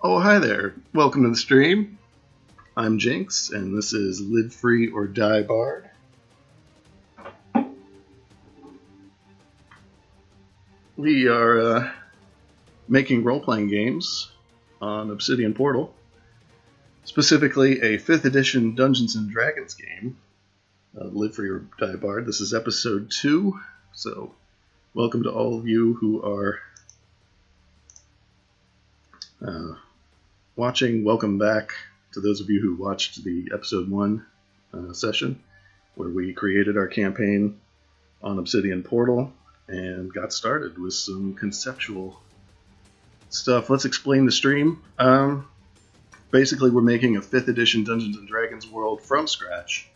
Oh, hi there. Welcome to the stream. I'm Jinx, and this is Live Free or Die Bard. We are making role-playing games on Obsidian Portal, specifically a 5th edition Dungeons & Dragons game, Live Free or Die Bard. This is episode 2, so welcome to all of you who are watching. Welcome back to those of you who watched the episode 1 session, where we created our campaign on Obsidian Portal and got started with some conceptual stuff. Let's explain the stream. Basically, we're making a 5th edition Dungeons & Dragons world from scratch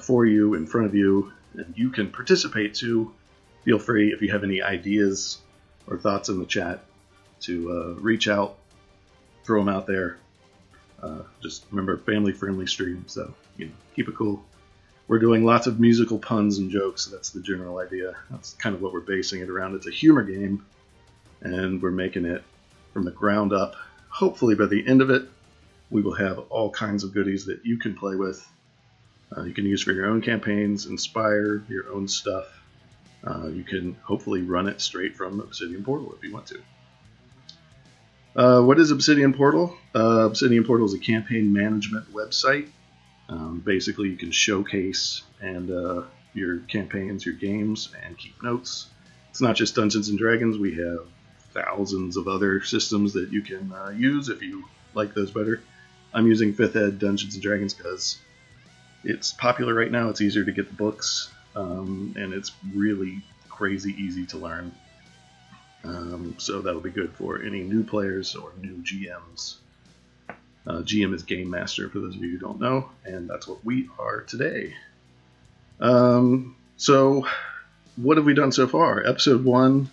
for you, in front of you, and you can participate too. Feel free, if you have any ideas or thoughts in the chat, to reach out, throw them out there. Just remember, family-friendly stream, so keep it cool. We're doing lots of musical puns and jokes. That's the general idea. That's kind of what we're basing it around. It's a humor game, and we're making it from the ground up. Hopefully, by the end of it, we will have all kinds of goodies that you can play with. You can use for your own campaigns, inspire your own stuff. You can hopefully run it straight from Obsidian Portal if you want to. What is Obsidian Portal? Obsidian Portal is a campaign management website. Basically, you can showcase your campaigns, your games, and keep notes. It's not just Dungeons & Dragons. We have thousands of other systems that you can use if you like those better. I'm using 5th Ed Dungeons & Dragons because it's popular right now. It's easier to get the books, and it's really crazy easy to learn. So that'll be good for any new players or new GMs. GM is Game Master, for those of you who don't know, and that's what we are today. So what have we done so far? Episode 1,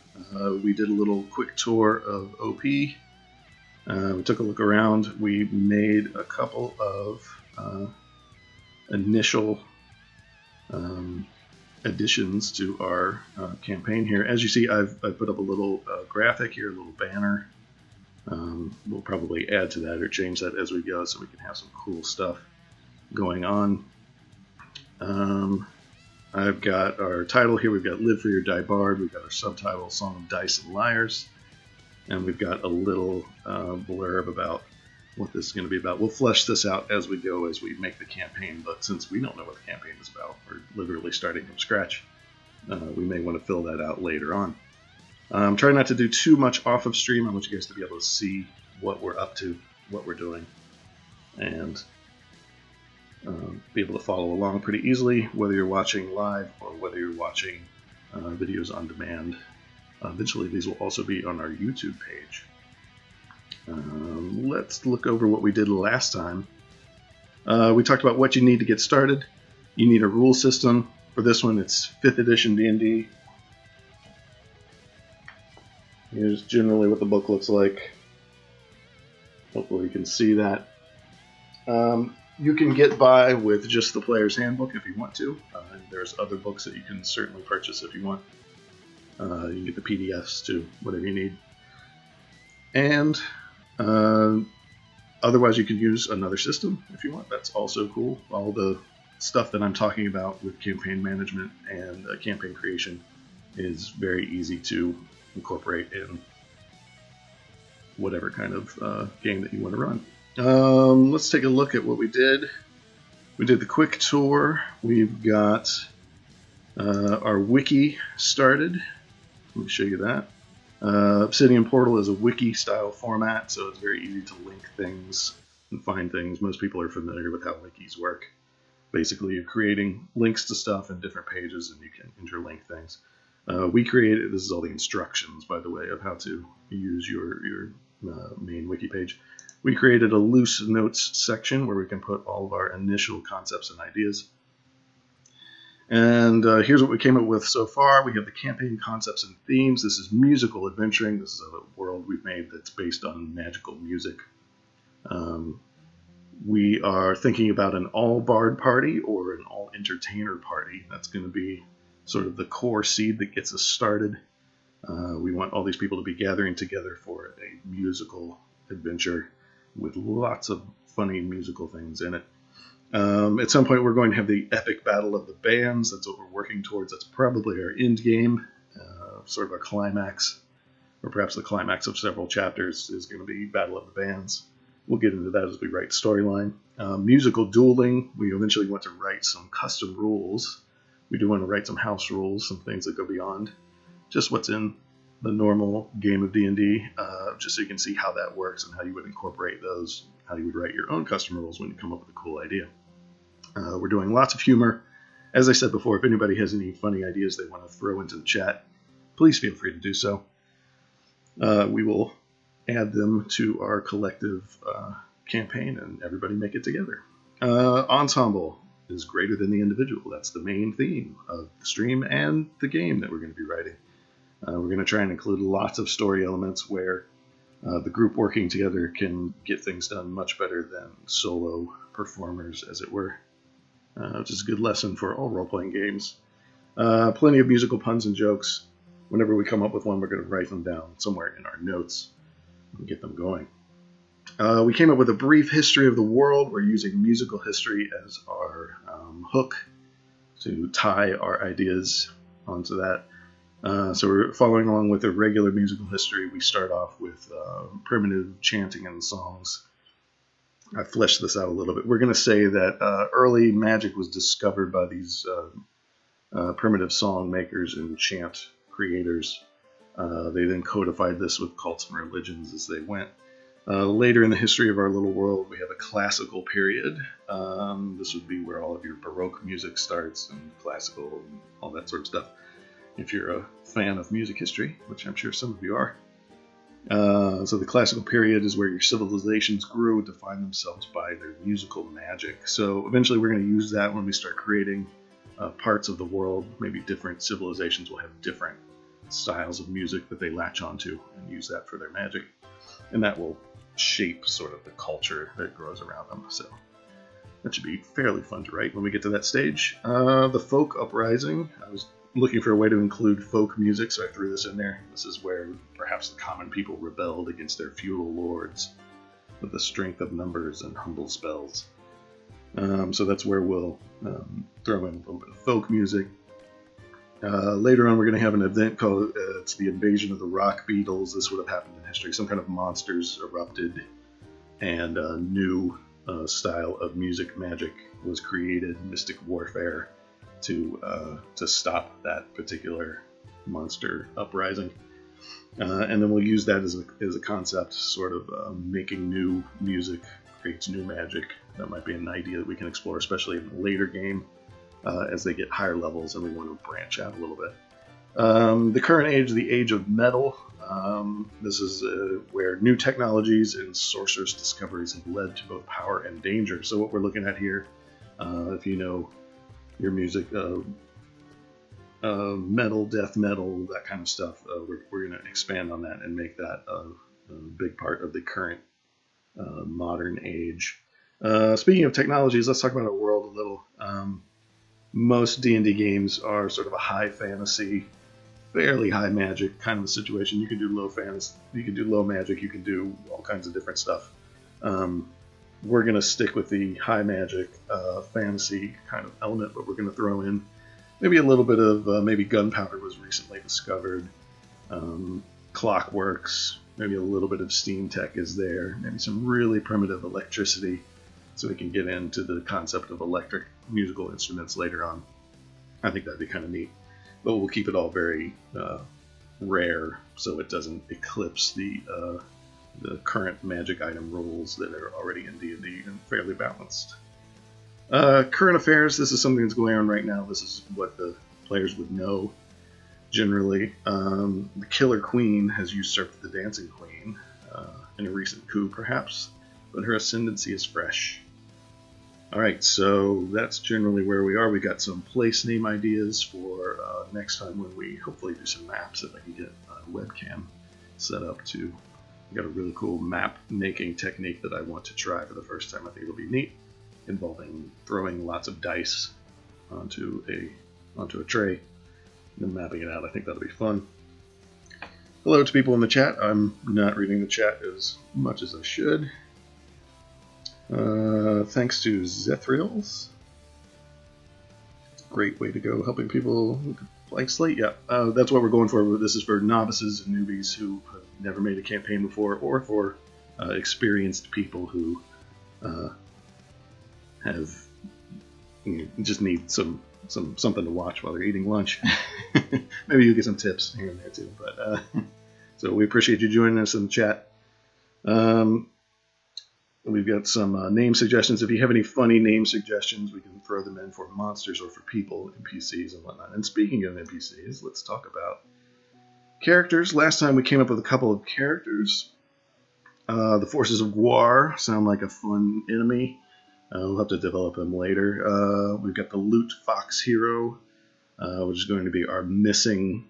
we did a little quick tour of OP. We took a look around. We made a couple of initial additions to our campaign here. As you see, I've put up a little graphic here, a little banner. We'll probably add to that or change that as we go so we can have some cool stuff going on. I've got our title here. We've got Live Free or Die Bard. We've got our subtitle, Song of Dice and Liars. And we've got a little blurb about what this is going to be about. We'll flesh this out as we go, as we make the campaign, but since we don't know what the campaign is about, we're literally starting from scratch, we may want to fill that out later on. I'm trying not to do too much off of stream. I want you guys to be able to see what we're up to, what we're doing, and be able to follow along pretty easily, whether you're watching live or whether you're watching videos on demand. Eventually, these will also be on our YouTube page. Let's look over what we did last time. We talked about what you need to get started. You need a rule system. For this one, it's 5th edition D&D. Here's generally what the book looks like. Hopefully you can see that. You can get by with just the Player's Handbook if you want to. There's other books that you can certainly purchase if you want. You can get the PDFs too, whatever you need. And otherwise you can use another system if you want. That's also cool. All the stuff that I'm talking about with campaign management and campaign creation is very easy to incorporate in whatever kind of game that you want to run. Let's take a look at what we did. We did the quick tour. We've got our wiki started. Let me show you that. Obsidian Portal is a wiki-style format, so it's very easy to link things and find things. Most people are familiar with how wikis work. Basically, you're creating links to stuff in different pages, and you can interlink things. We created, this is all the instructions, by the way, of how to use your main wiki page. We created a loose notes section where we can put all of our initial concepts and ideas. And here's what we came up with so far. We have the campaign concepts and themes. This is musical adventuring. This is a world we've made that's based on magical music. We are thinking about an all-bard party or an all-entertainer party. That's going to be sort of the core seed that gets us started. We want all these people to be gathering together for a musical adventure with lots of funny musical things in it. At some point, we're going to have the epic battle of the bands. That's what we're working towards. That's probably our end game, sort of a climax, or perhaps the climax of several chapters is going to be Battle of the Bands. We'll get into that as we write storyline. Musical dueling. We eventually want to write some custom rules. We do want to write some house rules, some things that go beyond just what's in the normal game of D&D, just so you can see how that works and how you would incorporate those, how you would write your own custom rules when you come up with a cool idea. We're doing lots of humor. As I said before, if anybody has any funny ideas they want to throw into the chat, please feel free to do so. We will add them to our collective campaign and everybody make it together. Ensemble is greater than the individual. That's the main theme of the stream and the game that we're going to be writing. We're going to try and include lots of story elements where the group working together can get things done much better than solo performers, as it were, which is a good lesson for all role-playing games. Plenty of musical puns and jokes. Whenever we come up with one, we're going to write them down somewhere in our notes and get them going. We came up with a brief history of the world. We're using musical history as our hook to tie our ideas onto that. So we're following along with a regular musical history. We start off with primitive chanting and songs. I fleshed this out a little bit. We're going to say that early magic was discovered by these primitive song makers and chant creators. They then codified this with cults and religions as they went. Later in the history of our little world, we have a classical period. This would be where all of your Baroque music starts and classical and all that sort of stuff. If you're a fan of music history, which I'm sure some of you are. So the classical period is where your civilizations grew and defined themselves by their musical magic. So eventually we're going to use that when we start creating parts of the world. Maybe different civilizations will have different styles of music that they latch onto and use that for their magic. And that will shape sort of the culture that grows around them. So that should be fairly fun to write when we get to that stage. The folk uprising. I was looking for a way to include folk music, so I threw this in there. This is where perhaps the common people rebelled against their feudal lords with the strength of numbers and humble spells. So that's where we'll throw in a little bit of folk music. Later on, we're going to have an event called it's the invasion of the rock beetles. This would have happened in history. Some kind of monsters erupted, and a new style of music magic was created, mystic warfare, to stop that particular monster uprising. And then we'll use that as a concept, sort of making new music creates new magic. That might be an idea that we can explore, especially in the later game as they get higher levels and we want to branch out a little bit. The current age, the age of metal. This is where new technologies and sorcerous discoveries have led to both power and danger. So what we're looking at here, if you know your music, metal, death metal, that kind of stuff, we're going to expand on that and make that a big part of the current modern age. Speaking of technologies, let's talk about our world a little. Most D&D games are sort of a high fantasy, fairly high magic kind of a situation. You can do low fantasy, you can do low magic, you can do all kinds of different stuff. We're going to stick with the high magic fantasy kind of element, but we're going to throw in maybe a little bit of maybe gunpowder was recently discovered, clockworks, maybe a little bit of steam tech is there, maybe some really primitive electricity, so we can get into the concept of electric musical instruments later on. I think that'd be kind of neat, but we'll keep it all very rare so it doesn't eclipse the current magic item rules that are already in D&D and fairly balanced. Current affairs, this is something that's going on right now. This is what the players would know generally. The Killer Queen has usurped the Dancing Queen in a recent coup, perhaps, but her ascendancy is fresh. Alright, so that's generally where we are. We got some place name ideas for next time when we hopefully do some maps, if I can get a webcam set up too. I got a really cool map making technique that I want to try for the first time. I think it'll be neat, involving throwing lots of dice onto a tray and then mapping it out. I think that'll be fun. Hello to people in the chat. I'm not reading the chat as much as I should. Thanks to Zethriels. Great way to go, helping people like Slate. Yeah, that's what we're going for. This is for novices and newbies who have never made a campaign before, or for experienced people who have just need something to watch while they're eating lunch. Maybe you'll get some tips here and there too. But so we appreciate you joining us in the chat. We've got some name suggestions. If you have any funny name suggestions, we can throw them in for monsters or for people, NPCs and whatnot. And speaking of NPCs, let's talk about characters. Last time we came up with a couple of characters. The Forces of War sound like a fun enemy. We'll have to develop them later. We've got the Loot Fox Hero, which is going to be our missing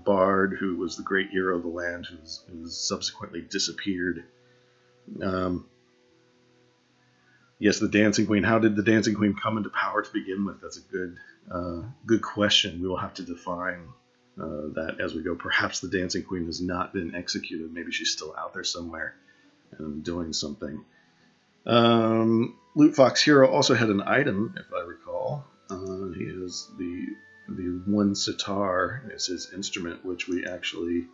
bard, who was the great hero of the land, who's subsequently disappeared. Yes, the Dancing Queen. How did the Dancing Queen come into power to begin with? That's a good question. We will have to define that as we go. Perhaps the Dancing Queen has not been executed. Maybe she's still out there somewhere and doing something. Loot Fox Hero also had an item, if I recall. He has the one sitar as his instrument, which we actually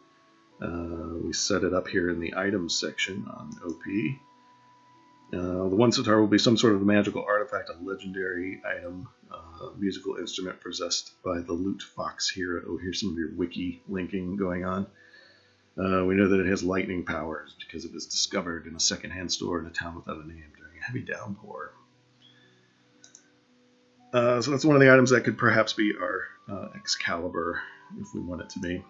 we set it up here in the items section on OP. The one sitar will be some sort of magical artifact, a legendary item, musical instrument possessed by the Loot Fox Hero. Oh, here's some of your wiki linking going on. We know that it has lightning powers because it was discovered in a secondhand store in a town without a name during a heavy downpour. So that's one of the items that could perhaps be our Excalibur, if we want it to be.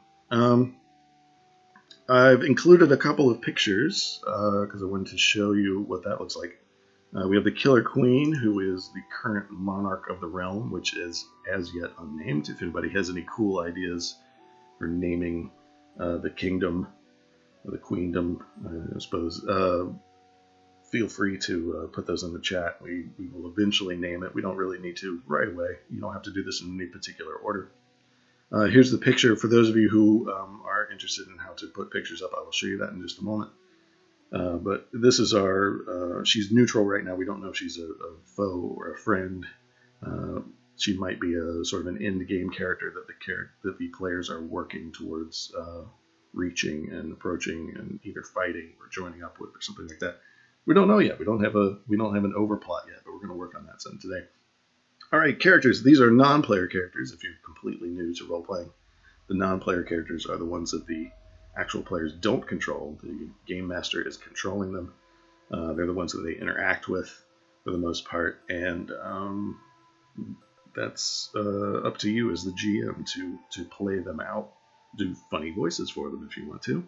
I've included a couple of pictures because I wanted to show you what that looks like. We have the Killer Queen, who is the current monarch of the realm, which is as yet unnamed. If anybody has any cool ideas for naming the kingdom, or the queendom, I suppose, feel free to put those in the chat. We will eventually name it. We don't really need to right away. You don't have to do this in any particular order. Here's the picture. For those of you who are interested in how to put pictures up, I will show you that in just a moment. But this is our, she's neutral right now. We don't know if she's a foe or a friend. She might be a sort of an end game character that the players are working towards reaching and approaching and either fighting or joining up with or something like that. We don't know yet. We don't have an overplot yet, but we're going to work on that some today. All right, characters. These are non-player characters. If you're completely new to role-playing, the non-player characters are the ones that the actual players don't control. The game master is controlling them. They're the ones that they interact with for the most part, and that's up to you as the GM to play them out, do funny voices for them if you want to.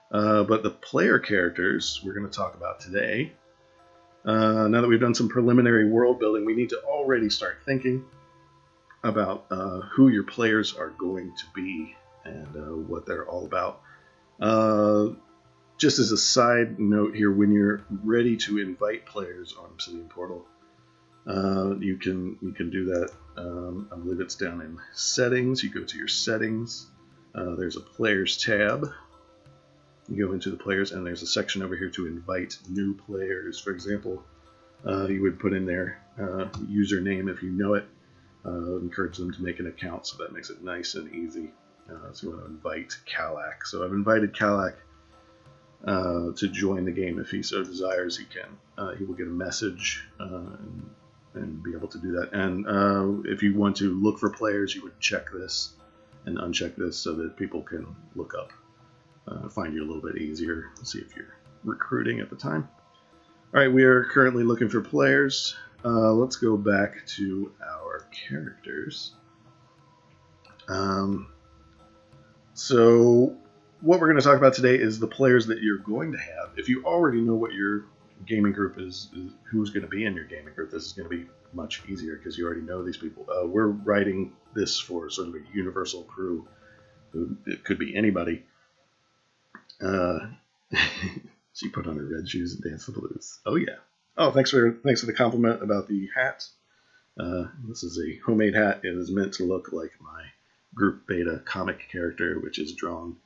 But the player characters we're going to talk about today. Now that we've done some preliminary world building, we need to already start thinking about who your players are going to be and what they're all about. Just as a side note here, when you're ready to invite players on Obsidian Portal, you can do that. I believe it's down in Settings. You go to your Settings. There's a Players tab. You go into the players, and there's a section over here to invite new players. For example, you would put in their username if you know it. Encourage them to make an account, so that makes it nice and easy. So you want to invite Kalak. So I've invited Kalak to join the game if he so desires. He can. He will get a message and be able to do that. And if you want to look for players, you would check this and uncheck this so that people can look up. Find you a little bit easier, see if you're recruiting at the time. All right, we are currently looking for players. Let's go back to our characters. So what we're going to talk about today is the players that you're going to have. If you already know what your gaming group is who's going to be in your gaming group, this is going to be much easier because you already know these people. We're writing this for sort of a universal crew. It could be anybody. She put on her red shoes and danced the blues. Oh yeah. Oh, thanks for the compliment about the hat. This is a homemade hat. It is meant to look like my group beta comic character, which is drawn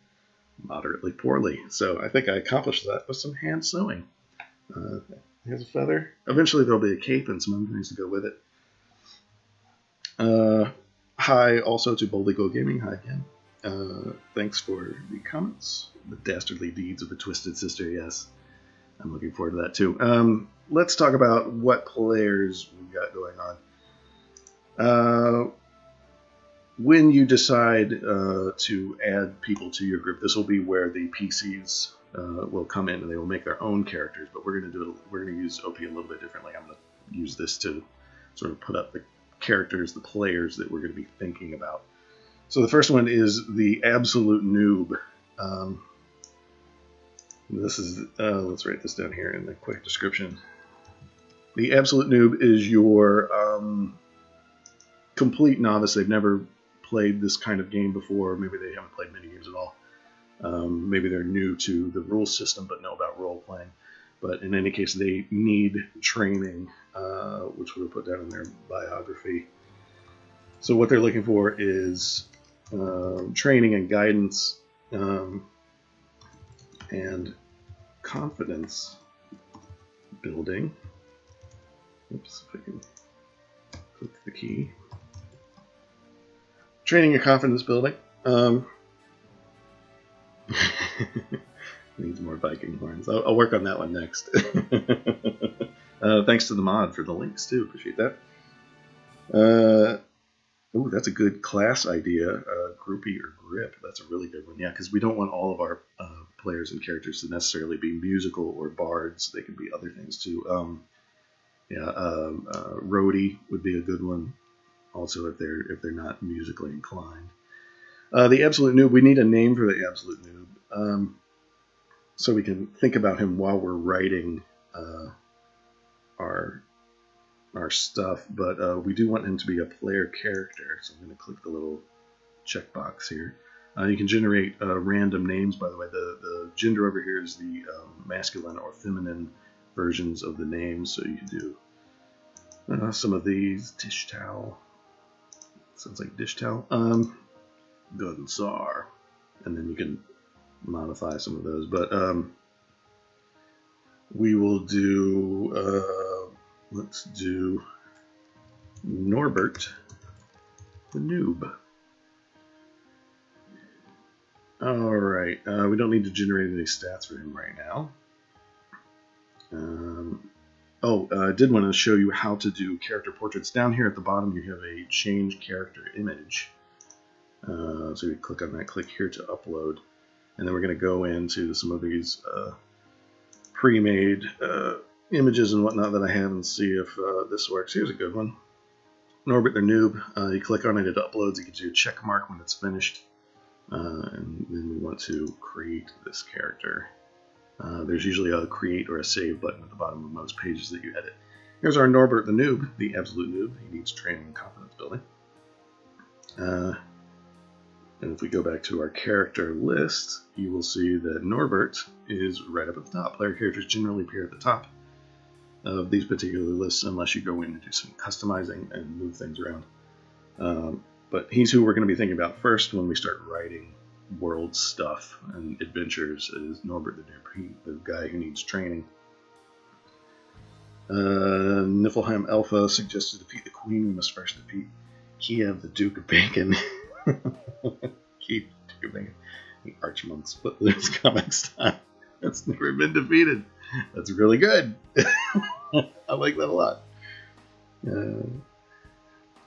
moderately poorly. So I think I accomplished that with some hand sewing. Here's a feather. Eventually there'll be a cape and some other things to go with it. Hi also to Boldly Go Gaming. Hi again. Thanks for the comments. The dastardly deeds of the Twisted Sister. Yes, I'm looking forward to that too. Let's talk about what players we got going on. When you decide to add people to your group, this will be where the PCs will come in and they will make their own characters. But we're going to do it. We're going to use OP a little bit differently. I'm going to use this to sort of put up the characters, the players that we're going to be thinking about. So the first one is the absolute noob. This is let's write this down here in the quick description. The absolute noob is your complete novice. They've never played this kind of game before. Maybe they haven't played many games at all. Maybe they're new to the rule system but know about role playing. But in any case, they need training, which we'll put down in their biography. So what they're looking for is training and guidance and confidence building. Oops, if I can click the key. Training and confidence building. Needs more Viking horns. I'll work on that one next. Thanks to the mod for the links too. Appreciate that. Oh, that's a good class idea. Groupie or grip. That's a really good one. Yeah, because we don't want all of our players and characters to necessarily be musical or bards. They can be other things too. Roadie would be a good one. Also, if they're not musically inclined. The absolute noob. We need a name for the absolute noob, so we can think about him while we're writing our stuff. But we do want him to be a player character. So I'm going to click the little checkbox here. You can generate random names. By the way, the gender over here is the masculine or feminine versions of the names. So you can do some of these. Dish towel. Sounds like dish towel. Gunsar. And then you can modify some of those. But we will do, let's do Norbert the Noob. Alright, we don't need to generate any stats for him right now. I did want to show you how to do character portraits. Down here at the bottom you have a change character image. So you click on that, click here to upload. And then we're going to go into some of these pre-made images and whatnot that I have and see if this works. Here's a good one. Norbert the Noob. You click on it, it uploads. It gives you a check mark when it's finished. And then we want to create this character. There's usually a create or a save button at the bottom of most pages that you edit. Here's our Norbert the Noob, the absolute noob. He needs training and confidence building. And if we go back to our character list, you will see that Norbert is right up at the top. Player characters generally appear at the top of these particular lists unless you go in and do some customizing and move things around. But he's who we're going to be thinking about first when we start writing world stuff and adventures is Norbert the Noob, the guy who needs training. Niflheim Alpha suggests to defeat the Queen, we must first defeat Kiev, the Duke of Bacon. Keep Bacon. The Archmonks put this comics time. That's never been defeated. That's really good. I like that a lot.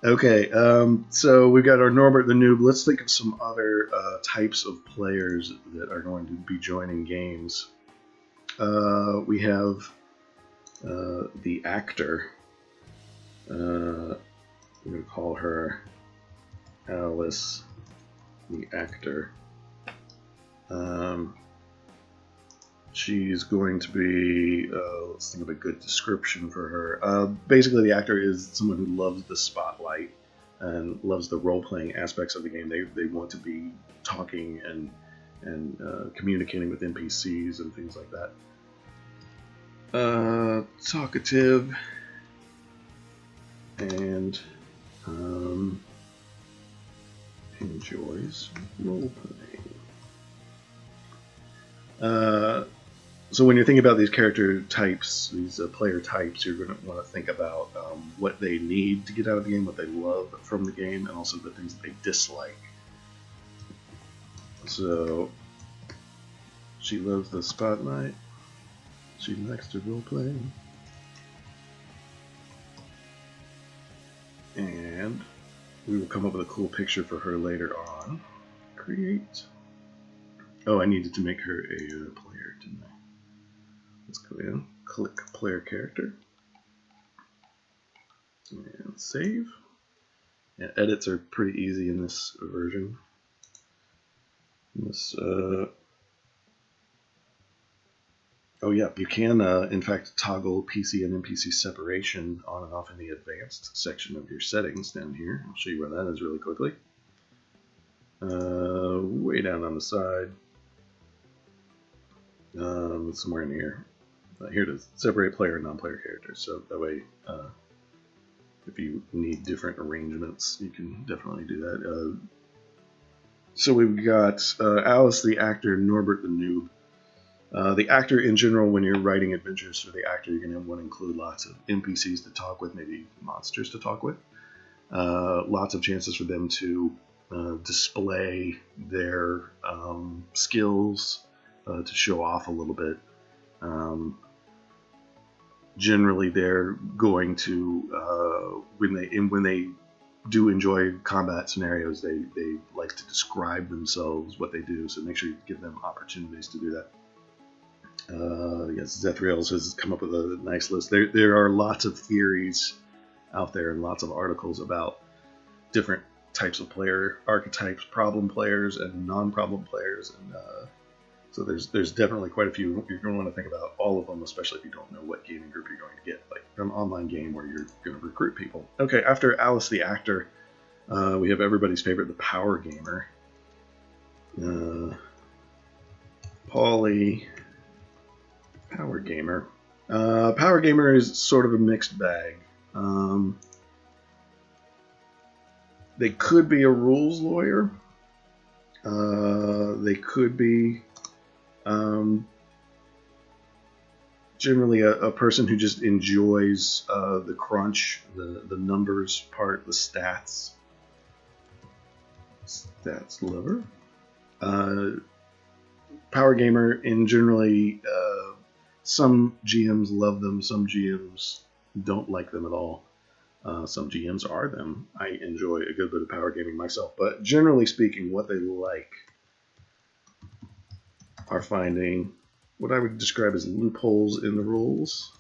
Okay, so we've got our Norbert the Noob. Let's think of some other types of players that are going to be joining games. We have the actor. I'm going to call her Alice the actor. She's going to be, let's think of a good description for her. Basically, the actor is someone who loves the spotlight and loves the role-playing aspects of the game. They want to be talking and communicating with NPCs and things like that. Talkative and enjoys role-playing. So when you're thinking about these character types, these player types, you're going to want to think about what they need to get out of the game, what they love from the game, and also the things that they dislike. So she loves the spotlight. She likes to roleplay. And we will come up with a cool picture for her later on. Create. Oh, I needed to make her a player, didn't I? Let's go in, click player character, and save. Yeah, edits are pretty easy in this version. Oh yeah, you can in fact toggle PC and NPC separation on and off in the advanced section of your settings down here. I'll show you where that is really quickly. Way down on the side. Somewhere in here. Here it is. Separate player and non-player characters. So that way, if you need different arrangements, you can definitely do that. So we've got Alice the actor, Norbert the noob. The actor in general, when you're writing adventures for the actor, you're going to want to include lots of NPCs to talk with, maybe monsters to talk with. Lots of chances for them to display their skills, to show off a little bit. Generally, they're going to when they do enjoy combat scenarios, they like to describe themselves, what they do. So make sure you give them opportunities to do that. Yes, Zethriel has come up with a nice list. There are lots of theories out there and lots of articles about different types of player archetypes, problem players and non-problem players, and so there's definitely quite a few. You're going to want to think about all of them, especially if you don't know what gaming group you're going to get, like an online game where you're going to recruit people. Okay, after Alice the actor, we have everybody's favorite, the power gamer. Paulie, power gamer. Power gamer is sort of a mixed bag. They could be a rules lawyer. They could be generally a person who just enjoys the crunch, the numbers part, the stats lover. Power gamer, in generally, some GMs love them, some GMs don't like them at all. Some GMs are them. I enjoy a good bit of power gaming myself, but generally speaking, what they like are finding what I would describe as loopholes in the rules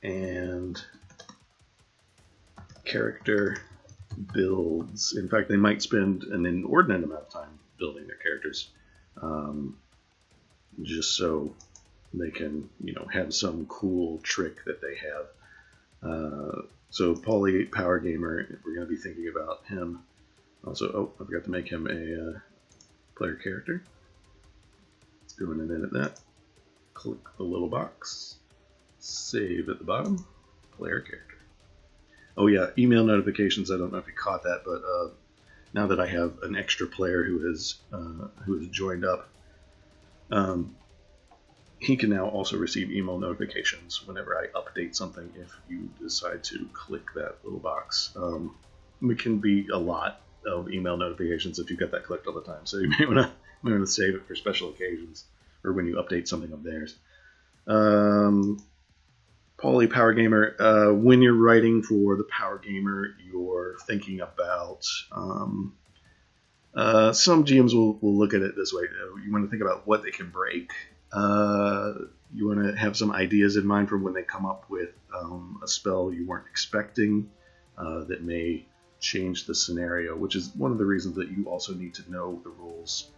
and character builds. In fact, they might spend an inordinate amount of time building their characters, just so they can, have some cool trick that they have. So Paulie Power Gamer, we're going to be thinking about him. Also, I forgot to make him a player character. Let's go in and edit that. Click the little box. Save at the bottom. Player character. Oh yeah, email notifications. I don't know if you caught that, but now that I have an extra player who has joined up, he can now also receive email notifications whenever I update something if you decide to click that little box. It can be a lot of email notifications if you've got that clicked all the time, so you may want to save it for special occasions or when you update something of theirs. Paulie Power Gamer, when you're writing for the Power Gamer, you're thinking about some GMs will look at it this way. You want to think about what they can break. You want to have some ideas in mind for when they come up with a spell you weren't expecting that may change the scenario, which is one of the reasons that you also need to know the rules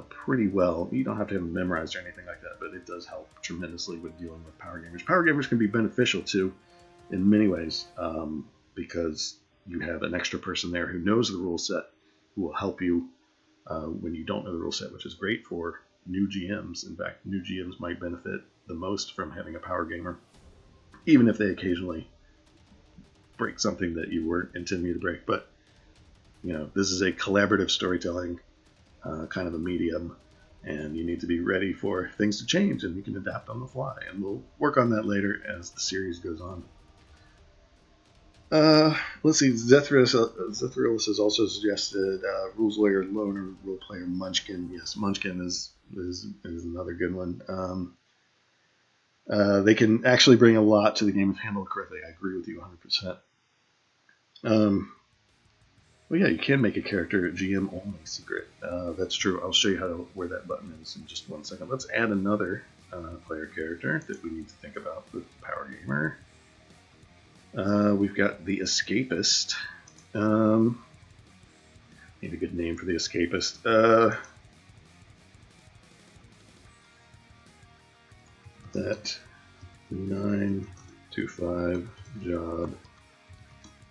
pretty well. You don't have to have them memorized or anything like that, but it does help tremendously with dealing with power gamers. Power gamers can be beneficial too in many ways because you have an extra person there who knows the rule set, who will help you when you don't know the rule set, which is great for new GMs. In fact, new GMs might benefit the most from having a power gamer, even if they occasionally break something that you weren't intending to break. But this is a collaborative storytelling kind of a medium, and you need to be ready for things to change, and you can adapt on the fly. And we'll work on that later as the series goes on. Let's see. Zethrilus has also suggested Rules Lawyer Loner Role Player Munchkin. Yes, Munchkin is another good one. They can actually bring a lot to the game if handled correctly. I agree with you 100%. Well, yeah, you can make a character GM only secret. That's true. I'll show you where that button is in just 1 second. Let's add another player character that we need to think about with Power Gamer. We've got the Escapist. Need a good name for the Escapist. That 9 to 5 job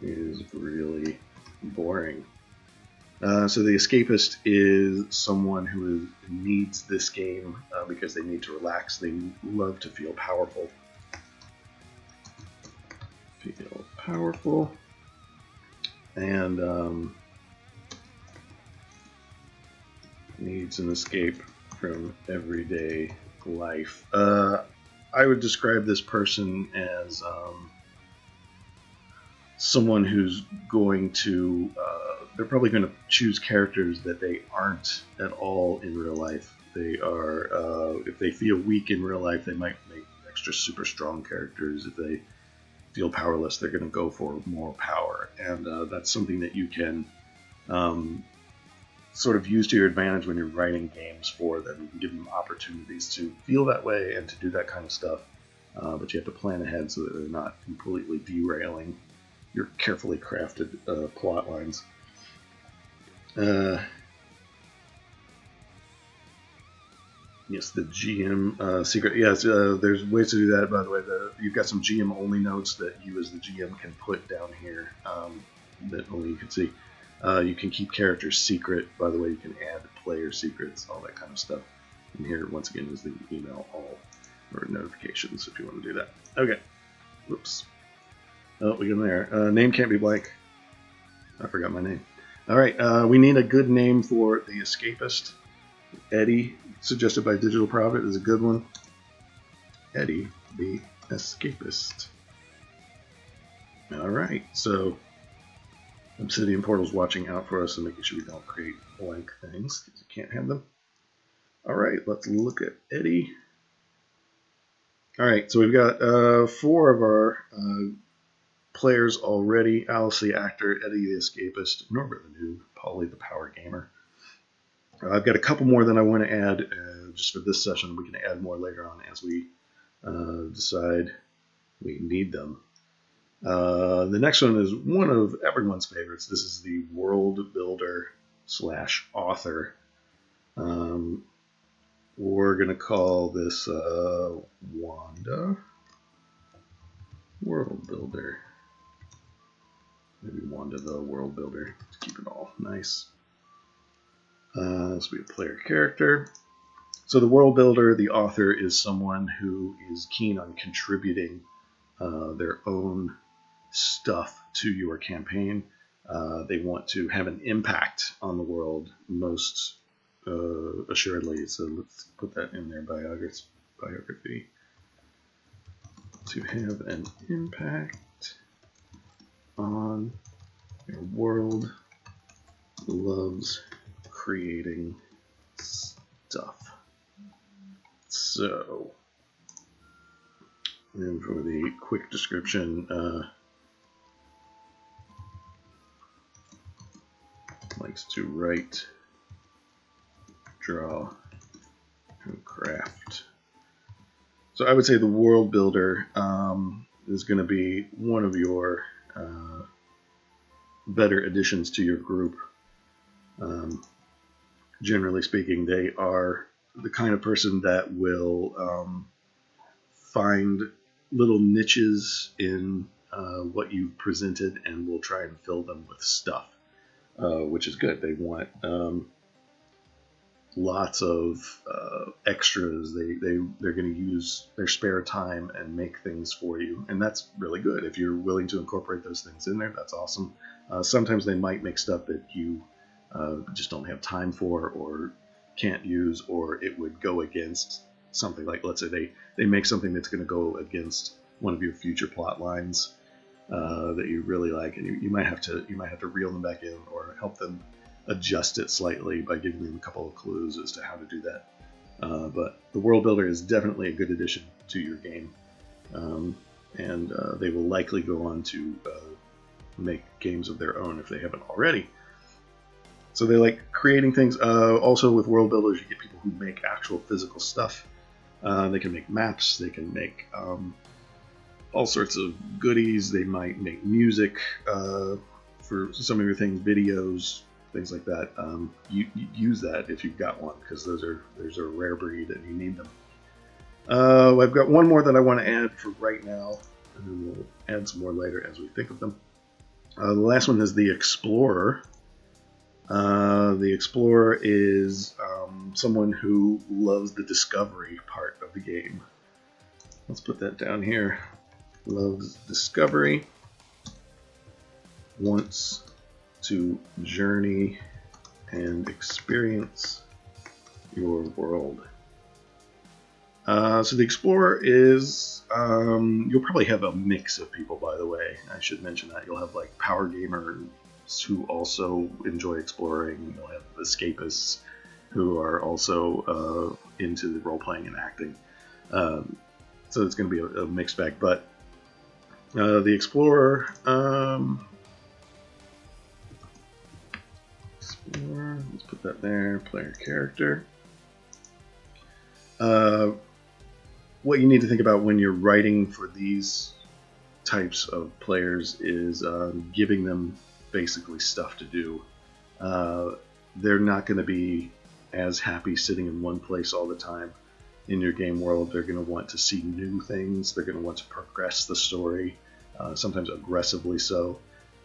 is really boring. So the Escapist is someone who needs this game because they need to relax. They love to feel powerful. And needs an escape from everyday life. I would describe this person as someone who's going to, they're probably going to choose characters that they aren't at all in real life. They are, if they feel weak in real life, they might make extra super strong characters. If they feel powerless, they're going to go for more power. And that's something that you can sort of use to your advantage when you're writing games for them. You can give them opportunities to feel that way and to do that kind of stuff. But you have to plan ahead so that they're not completely derailing your carefully crafted plot lines. Yes, the GM secret. Yes, there's ways to do that, by the way. You've got some GM-only notes that you as the GM can put down here that only you can see. You can keep characters secret. By the way, you can add player secrets, all that kind of stuff. And here, once again, is the email all or notifications if you want to do that. Okay. Whoops. Oh, we get there. Name can't be blank. I forgot my name. All right. We need a good name for the Escapist. Eddie, suggested by Digital Prophet, is a good one. Eddie, the Escapist. All right. So Obsidian Portal's watching out for us and making sure we don't create blank things because you can't have them. All right, let's look at Eddie. All right, so we've got 4 of our players already. Alice the Actor, Eddie the Escapist, Norbert the Noob, Polly the Power Gamer. I've got a couple more that I want to add just for this session. We can add more later on as we decide we need them. The next one is one of everyone's favorites. This is the World Builder / author. We're going to call this Wanda. World Builder. Maybe Wanda the World Builder to keep it all nice. This will be a player character. So the World Builder, the author, is someone who is keen on contributing their own stuff to your campaign. They want to have an impact on the world most assuredly. So let's put that in their biography. To have an impact on your world, loves creating stuff. So, and for the quick description, likes to write, draw, and craft. So I would say the World Builder is going to be one of your better additions to your group. Generally speaking, they are the kind of person that will find little niches in what you've presented and will try and fill them with stuff, which is good. They want lots of extras. They're going to use their spare time and make things for you, and that's really good. If you're willing to incorporate those things in there, that's awesome. Sometimes they might make stuff that you just don't have time for, or can't use, or it would go against something. Like, let's say they make something that's going to go against one of your future plot lines that you really like, and you might have to reel them back in or help them adjust it slightly by giving them a couple of clues as to how to do that. But the world builder is definitely a good addition to your game, and they will likely go on to make games of their own if they haven't already. So they like creating things. Also with world builders, you get people who make actual physical stuff. They can make maps, they can make all sorts of goodies. They might make music for some of your things, videos, things like that. You use that if you've got one, because those are a rare breed and you need them. I've got one more that I want to add for right now, and then we'll add some more later as we think of them. The last one is the Explorer. The Explorer is someone who loves the discovery part of the game. Let's put that down here. Loves discovery. Wants to journey and experience your world. So the Explorer is, you'll probably have a mix of people, by the way. I should mention that. You'll have like power gamers who also enjoy exploring. You'll have escapists who are also into the role-playing and acting. So it's going to be a mixed bag. But the Explorer, let's put that there, player character. What you need to think about when you're writing for these types of players is giving them basically stuff to do. They're not going to be as happy sitting in one place all the time in your game world. They're going to want to see new things. They're going to want to progress the story, sometimes aggressively so.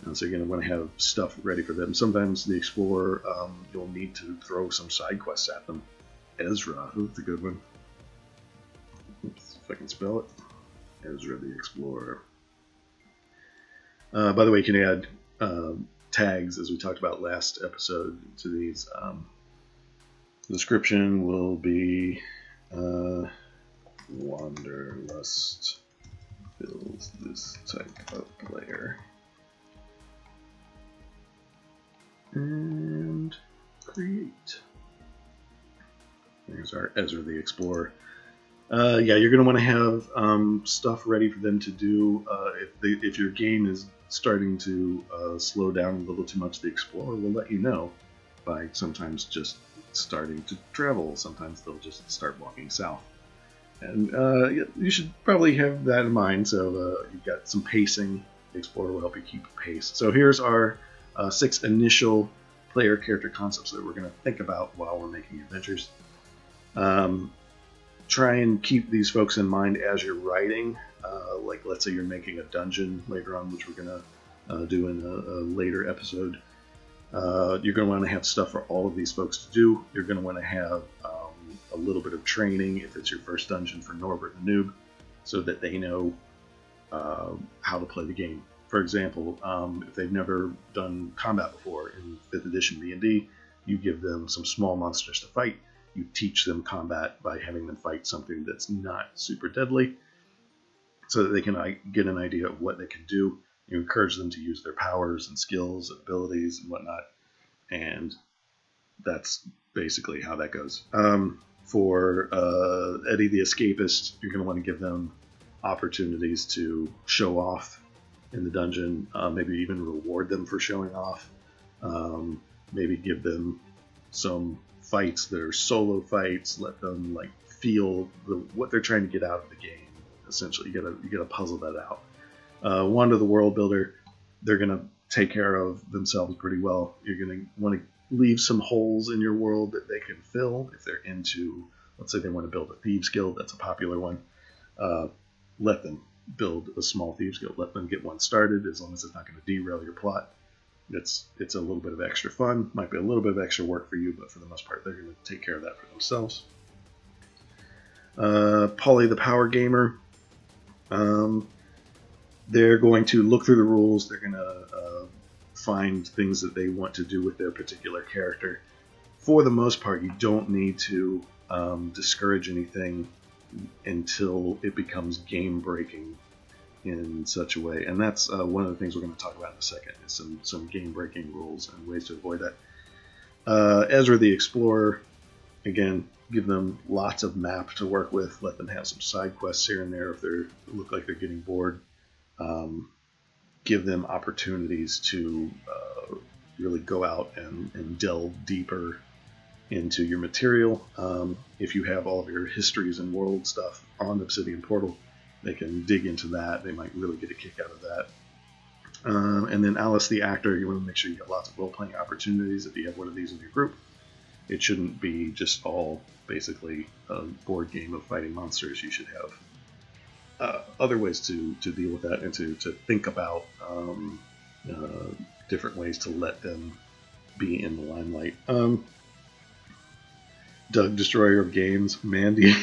And so you're going to want to have stuff ready for them. Sometimes the Explorer, you'll need to throw some side quests at them. Ezra, that's a good one. Oops, if I can spell it. Ezra the Explorer. By the way, you can add tags, as we talked about last episode, to these. Description will be Wanderlust builds this type of player. And create. There's our Ezra the Explorer. Yeah, you're going to want to have stuff ready for them to do. If your game is starting to slow down a little too much, the Explorer will let you know by sometimes just starting to travel. Sometimes they'll just start walking south. And you should probably have that in mind. So you've got some pacing. The Explorer will help you keep pace. So here's our 6 initial player character concepts that we're going to think about while we're making adventures. Try and keep these folks in mind as you're writing. Like, let's say you're making a dungeon later on, which we're going to do in a later episode. You're going to want to have stuff for all of these folks to do. You're going to want to have a little bit of training if it's your first dungeon for Norbert the Noob, so that they know how to play the game. For example, if they've never done combat before in 5th edition D&D, you give them some small monsters to fight. You teach them combat by having them fight something that's not super deadly, so that they can get an idea of what they can do. You encourage them to use their powers and skills and abilities and whatnot, and that's basically how that goes. For Eddie the Escapist, you're going to want to give them opportunities to show off in the dungeon, maybe even reward them for showing off, maybe give them some fights that are solo fights, let them like feel what they're trying to get out of the game. Essentially, you gotta puzzle that out. Wanda the World Builder, they're gonna take care of themselves pretty well. You're gonna want to leave some holes in your world that they can fill if they're into, let's say they want to build a thieves guild. That's a popular one. Let them build a small thieves guild. Let them get one started, as long as it's not going to derail your plot. It's a little bit of extra fun. Might be a little bit of extra work for you, but for the most part, they're going to take care of that for themselves. Polly the Power Gamer. They're going to look through the rules. They're going to find things that they want to do with their particular character. for the most part, you don't need to discourage anything until it becomes game breaking in such a way. And that's one of the things we're going to talk about in a second, is some game breaking rules and ways to avoid that. Ezra the Explorer, again, give them lots of map to work with. Let them have some side quests here and there if they look like they're getting bored. Give them opportunities to really go out and delve deeper into your material. If you have all of your histories and world stuff on the Obsidian Portal, they can dig into that. They might really get a kick out of that. And then Alice the Actor, you want to make sure you get lots of role-playing opportunities if you have one of these in your group. It shouldn't be just all basically a board game of fighting monsters. You should have other ways to deal with that and to think about different ways to let them be in the limelight. Doug, Destroyer of Games, Mandy,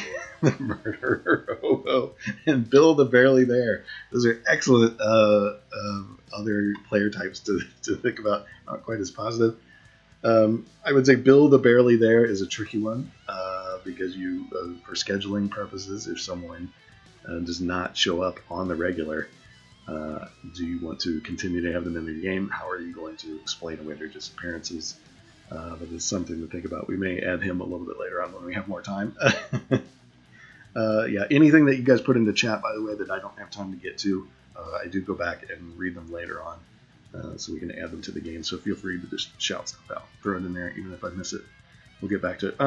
the Murderer, Hobo, and Bill the Barely There. Those are excellent other player types to think about. Not quite as positive. I would say Bill the Barely There is a tricky one because you, for scheduling purposes, if someone does not show up on the regular, do you want to continue to have them in the game? How are you going to explain away their disappearances? That is something to think about. We may add him a little bit later on when we have more time. Yeah, anything that you guys put into chat, by the way, that I don't have time to get to, I do go back and read them later on, so we can add them to the game. So feel free to just shout stuff out, throw it in there, even if I miss it. We'll get back to it.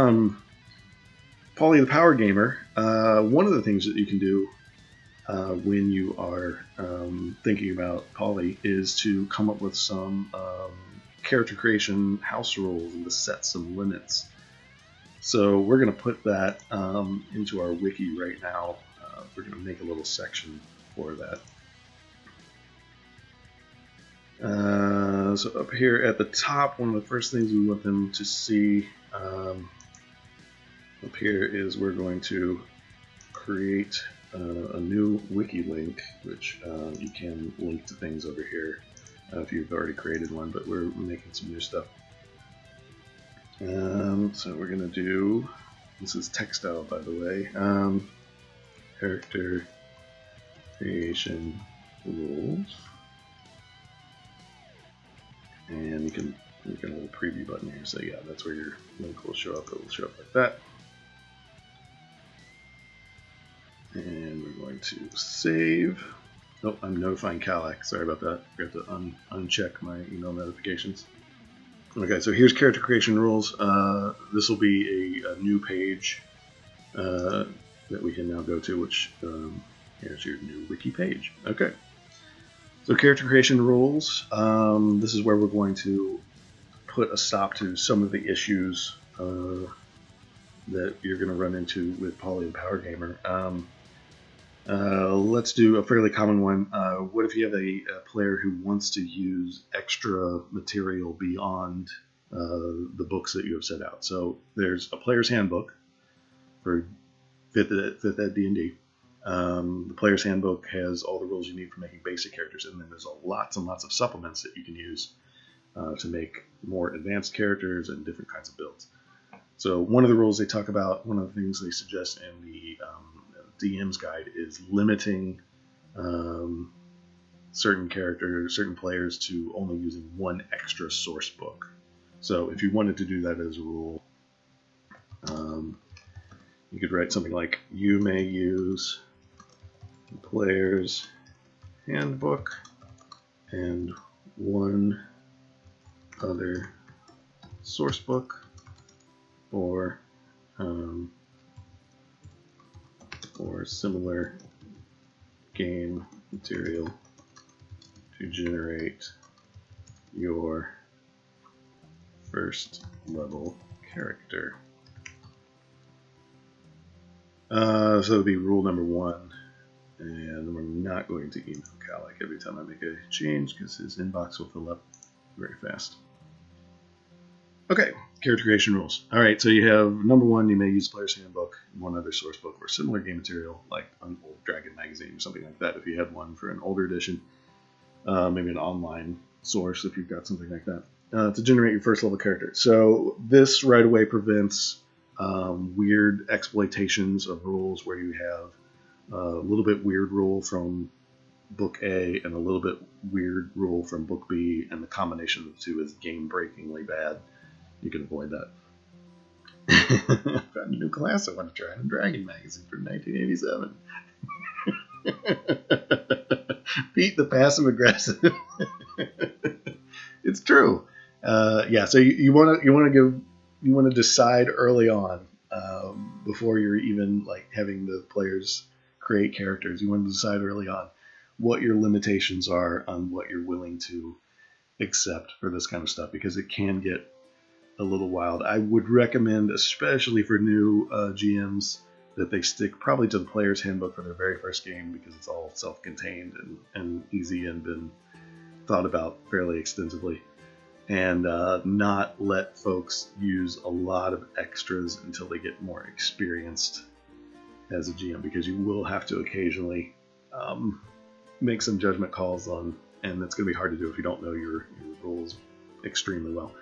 Paulie the Power Gamer, one of the things that you can do when you are thinking about Paulie is to come up with some character creation house rules and to set some limits. So we're going to put that into our wiki right now. We're going to make a little section for that. So up here at the top, one of the first things we want them to see up here is we're going to create a new wiki link, which you can link to things over here if you've already created one, but we're making some new stuff. So we're going to do, this is textile, by the way, character creation rules. And you can make a little preview button here. So yeah, that's where your link will show up. It will show up like that. And we're going to save. Oh, I'm notifying Calac. Sorry about that. I forgot to uncheck my email notifications. Okay, so here's character creation rules. This will be a new page that we can now go to, which here's your new wiki page. Okay. So character creation rules. This is where we're going to put a stop to some of the issues that you're going to run into with Paulie the Power Gamer. Let's do a fairly common one. What if you have a player who wants to use extra material beyond the books that you have set out? So there's a player's handbook for 5th Ed D&D. The player's handbook has all the rules you need for making basic characters, and then there's lots and lots of supplements that you can use to make more advanced characters and different kinds of builds. So one of the rules they talk about, one of the things they suggest in the DM's guide is limiting certain characters, certain players to only using one extra source book. So if you wanted to do that as a rule, you could write something like, you may use the player's handbook and one other source book or similar game material to generate your first level character. So it would be rule number 1, and we're not going to email Calac every time I make a change because his inbox will fill up very fast. Okay, character creation rules. All right, so you have number 1, you may use player's handbook, one other source book, or similar game material like an old Dragon magazine or something like that if you had one for an older edition. Maybe an online source if you've got something like that. to generate your first level character. So this right away prevents weird exploitations of rules where you have a little bit weird rule from book A and a little bit weird rule from book B, and the combination of the two is game-breakingly bad. You can avoid that. I found a new class I want to try in a Dragon magazine from 1987. Pete the passive aggressive. It's true. Yeah, so you want to decide early on, before you're even like having the players create characters. You want to decide early on what your limitations are on what you're willing to accept for this kind of stuff, because it can get a little wild. I would recommend, especially for new GMs, that they stick probably to the player's handbook for their very first game, because it's all self-contained and easy and been thought about fairly extensively, and not let folks use a lot of extras until they get more experienced as a GM, because you will have to occasionally make some judgment calls on, and that's going to be hard to do if you don't know your rules extremely well.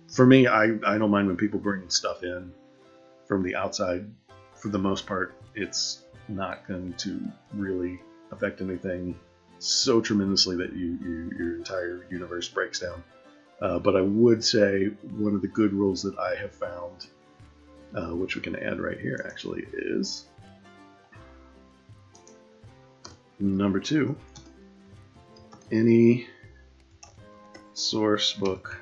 For me, I don't mind when people bring stuff in from the outside. For the most part, it's not going to really affect anything so tremendously that your entire universe breaks down. But I would say one of the good rules that I have found, which we can add right here actually, is number 2. Any source book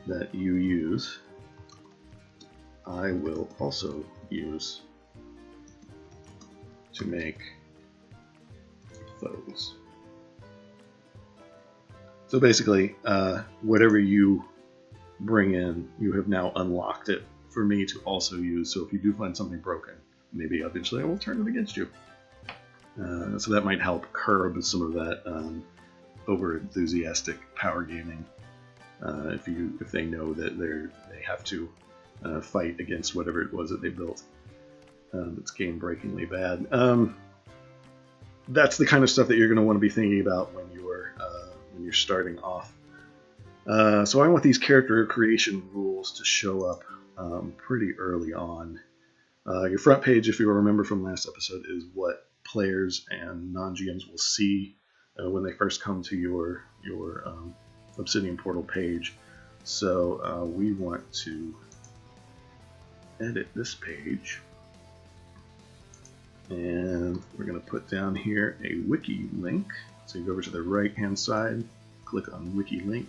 that you use, I will also use to make foes. So basically, whatever you bring in, you have now unlocked it for me to also use. So if you do find something broken, maybe eventually I will turn it against you. So that might help curb some of that over enthusiastic power gaming. If they know that they have to fight against whatever it was that they built that's game-breakingly bad. That's the kind of stuff that you're going to want to be thinking about when you're starting off. So I want these character creation rules to show up pretty early on. Your front page, if you remember from last episode, is what players and non-GMs will see when they first come to your Obsidian Portal page. So we want to edit this page, and we're going to put down here a wiki link. So you go over to the right hand side, click on wiki link,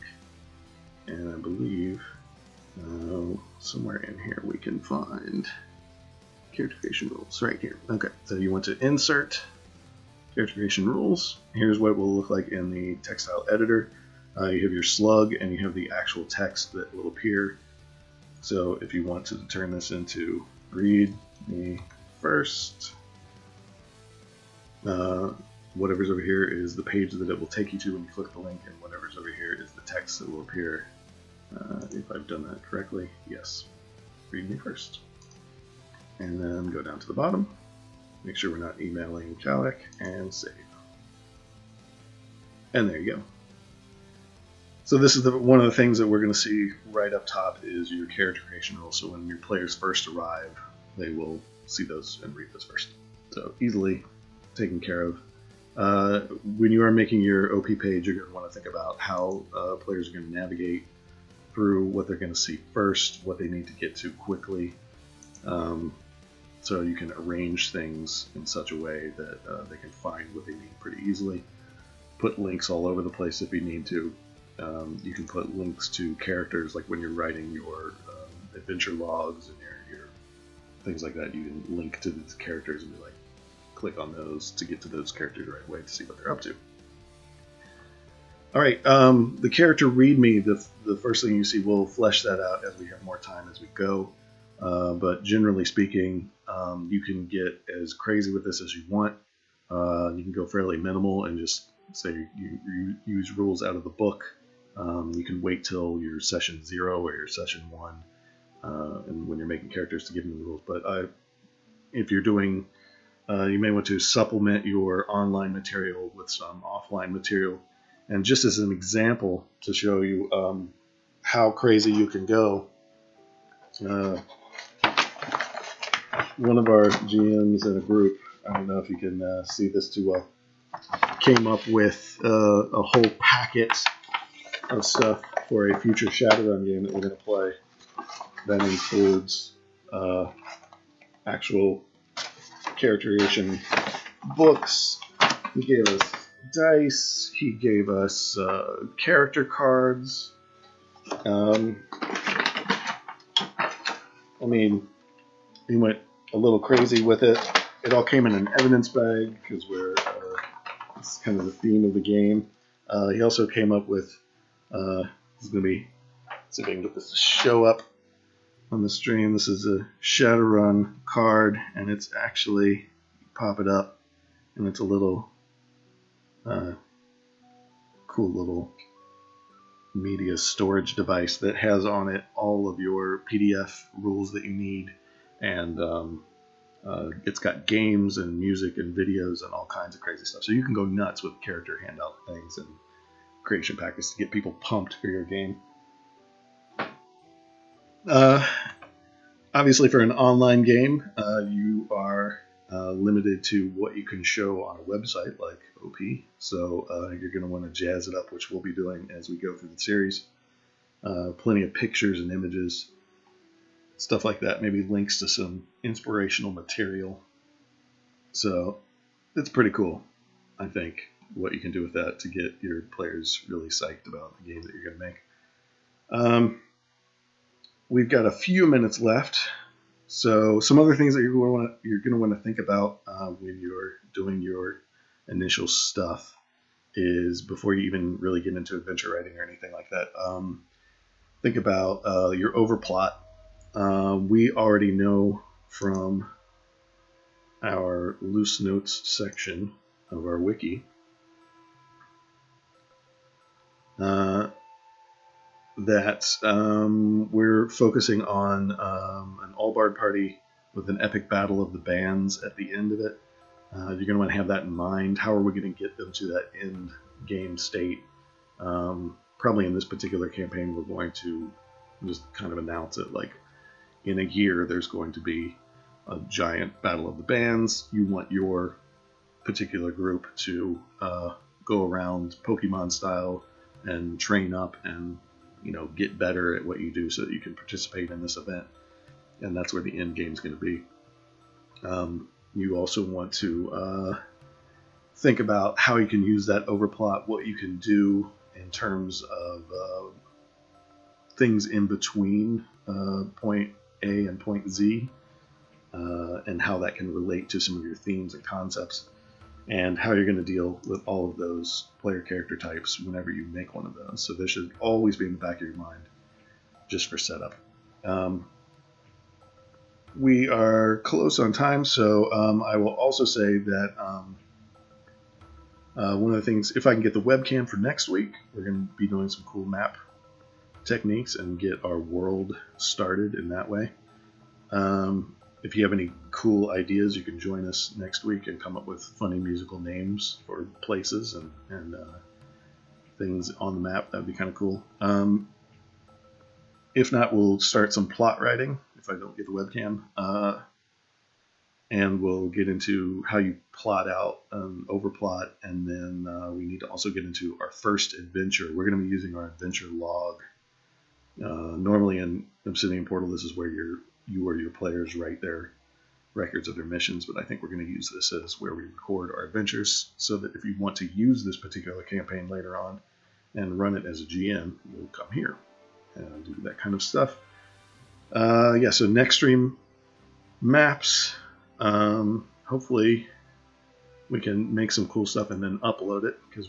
and I believe somewhere in here we can find character creation rules right here. Okay, so you want to insert character creation rules. Here's what it will look like in the textile editor. You have your slug and you have the actual text that will appear. So if you want to turn this into read me first, whatever's over here is the page that it will take you to when you click the link, and whatever's over here is the text that will appear. If I've done that correctly, yes. Read me first. And then go down to the bottom, make sure we're not emailing Jalek, and save. And there you go. So this is one of the things that we're going to see right up top is your character creation rules. So when your players first arrive, they will see those and read those first. So easily taken care of. When you are making your OP page, you're going to want to think about how players are going to navigate through what they're going to see first, what they need to get to quickly. So you can arrange things in such a way that they can find what they need pretty easily. Put links all over the place if you need to. You can put links to characters, like when you're writing your adventure logs and your things like that. You can link to these characters and be like, click on those to get to those characters right away to see what they're up to. All right, the character readme, the first thing you see, we'll flesh that out as we have more time as we go. But generally speaking, you can get as crazy with this as you want. You can go fairly minimal and just say you use rules out of the book. You can wait till your session 0 or your session 1, and when you're making characters to give them the rules. But if you're doing, you may want to supplement your online material with some offline material. And just as an example to show you how crazy you can go, one of our GMs in a group, I don't know if you can see this too well, came up with a whole packet of stuff for a future Shadowrun game that we're going to play. That includes actual character creation books. He gave us dice. He gave us character cards. I mean, he went a little crazy with it. It all came in an evidence bag because it's kind of the theme of the game. He also came up with this is going to be, see if I can get this to show up on the stream. This is a Shadowrun card, and it's actually, pop it up, and it's a little cool little media storage device that has on it all of your PDF rules that you need, and it's got games and music and videos and all kinds of crazy stuff. So you can go nuts with character handout things and creation packets to get people pumped for your game. Obviously, for an online game, you are limited to what you can show on a website like OP. So you're going to want to jazz it up, which we'll be doing as we go through the series. Plenty of pictures and images, stuff like that. Maybe links to some inspirational material. So it's pretty cool, I think, what you can do with that to get your players really psyched about the game that you're going to make. We've got a few minutes left, so some other things that you're going to want to think about when you're doing your initial stuff is, before you even really get into adventure writing or anything like that, think about your overplot. We already know from our loose notes section of our wiki that we're focusing on an all-bard party with an epic battle of the bands at the end of it. You're going to want to have that in mind. How are we going to get them to that end game state? Probably in this particular campaign, we're going to just kind of announce it like in a year there's going to be a giant battle of the bands. You want your particular group to go around Pokemon style and train up and get better at what you do so that you can participate in this event, and that's where the end game is going to be. You also want to think about how you can use that overplot, what you can do in terms of things in between point A and point Z, and how that can relate to some of your themes and concepts, and how you're going to deal with all of those player character types whenever you make one of those. So this should always be in the back of your mind, just for setup. We are close on time, so I will also say that one of the things, if I can get the webcam for next week, we're going to be doing some cool map techniques and get our world started in that way. If you have any cool ideas, you can join us next week and come up with funny musical names for places and things on the map. That would be kind of cool. If not, we'll start some plot writing if I don't get the webcam. And we'll get into how you plot out an overplot. And then we need to also get into our first adventure. We're going to be using our adventure log. Normally in Obsidian Portal, this is where you or your players write their records of their missions, but I think we're going to use this as where we record our adventures, so that if you want to use this particular campaign later on and run it as a GM, you'll come here and do that kind of stuff. So next stream, maps. Hopefully we can make some cool stuff and then upload it, because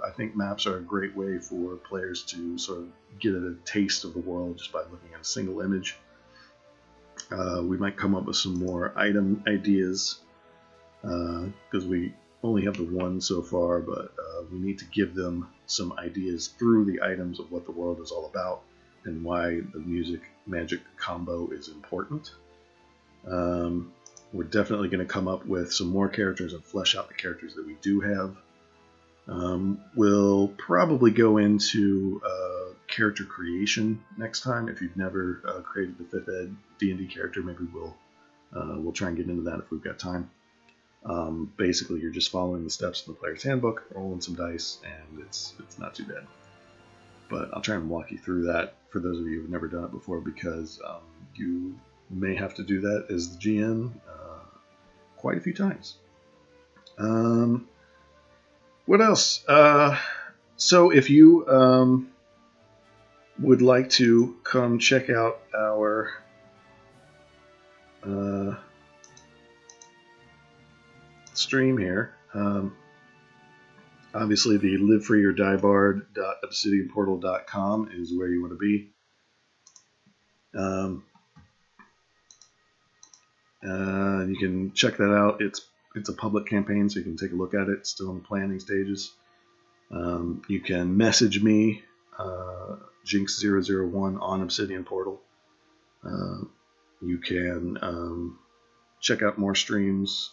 I think maps are a great way for players to sort of get a taste of the world just by looking at a single image. We might come up with some more item ideas, because we only have the one so far, but we need to give them some ideas through the items of what the world is all about and why the music-magic combo is important. We're definitely going to come up with some more characters and flesh out the characters that we do have. We'll probably go into character creation next time. If you've never created the 5th Ed D&D character, maybe we'll try and get into that if we've got time. Basically, you're just following the steps of the player's handbook, rolling some dice, and it's not too bad. But I'll try and walk you through that for those of you who've never done it before, because you may have to do that as the GM quite a few times. What else? So if you would like to come check out our stream here, obviously the livefreeordiebarred.obsidianportal.com is where you want to be. You can check that out. It's a public campaign, so you can take a look at it. It's still in the planning stages. You can message me, Jinx001 on Obsidian Portal. You can check out more streams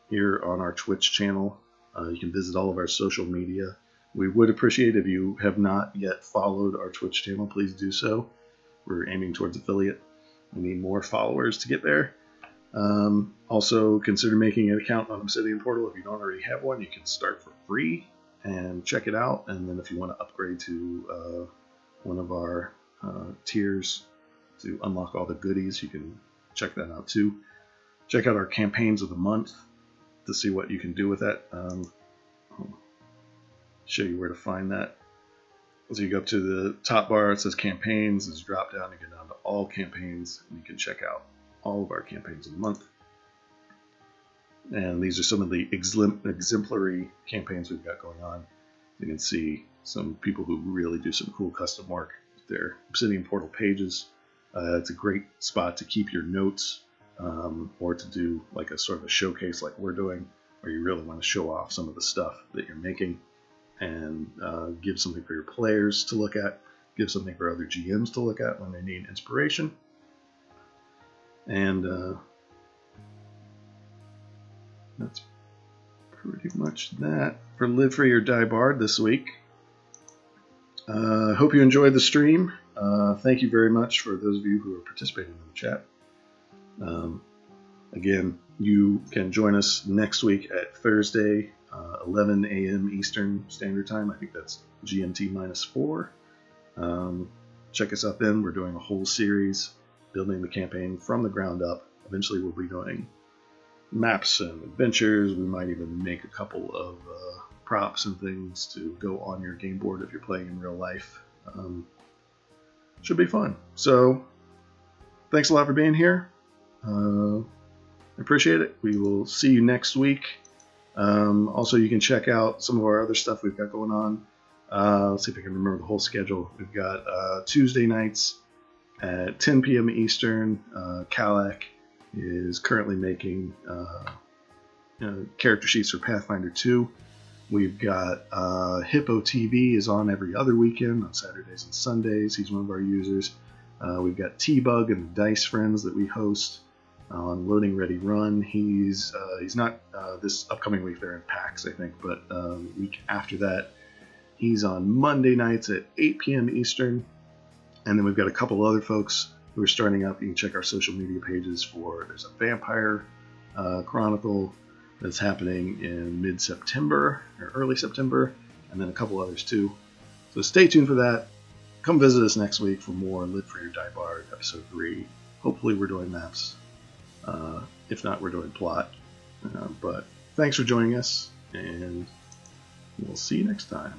here on our Twitch channel. You can visit all of our social media. We would appreciate if you have not yet followed our Twitch channel, please do so. We're aiming towards affiliate. We need more followers to get there. Also, consider making an account on Obsidian Portal. If you don't already have one, you can start for free and check it out. And then if you want to upgrade to one of our tiers to unlock all the goodies, you can check that out too. Check out our campaigns of the month to see what you can do with that. I'll show you where to find that. So you go up to the top bar, it says campaigns, there's a drop down, you get down to all campaigns, and you can check out all of our campaigns of the month. And these are some of the exemplary campaigns we've got going on. You can see some people who really do some cool custom work with their Obsidian Portal pages. It's a great spot to keep your notes, or to do like a sort of a showcase like we're doing, where you really want to show off some of the stuff that you're making and give something for your players to look at, give something for other GMs to look at when they need inspiration. And that's pretty much that for Live Free or Die Barred this week. I hope you enjoyed the stream. Thank you very much for those of you who are participating in the chat. Again, you can join us next week at Thursday, 11 a.m. Eastern Standard Time. I think that's GMT -4. Check us out then. We're doing a whole series building the campaign from the ground up. Eventually we'll be doing maps and adventures. We might even make a couple of props and things to go on your game board if you're playing in real life. Should be fun. So thanks a lot for being here. I appreciate it. We will see you next week. Also, you can check out some of our other stuff we've got going on. Let's see if I can remember the whole schedule. We've got Tuesday nights at 10 p.m. Eastern. Kalak is currently making character sheets for Pathfinder 2. We've got Hippo TV is on every other weekend on Saturdays and Sundays. He's one of our users. We've got T-Bug and the Dice Friends that we host on Loading Ready Run. He's not this upcoming week. They're in PAX, I think, but the week after that, he's on Monday nights at 8 p.m. Eastern. And then we've got a couple other folks who are starting up. You can check our social media pages for. There's a Vampire Chronicle that's happening in mid-September or early September, and then a couple others too. So stay tuned for that. Come visit us next week for more Live Free or Die Barred episode 3. Hopefully we're doing maps. If not, we're doing plot. But thanks for joining us, and we'll see you next time.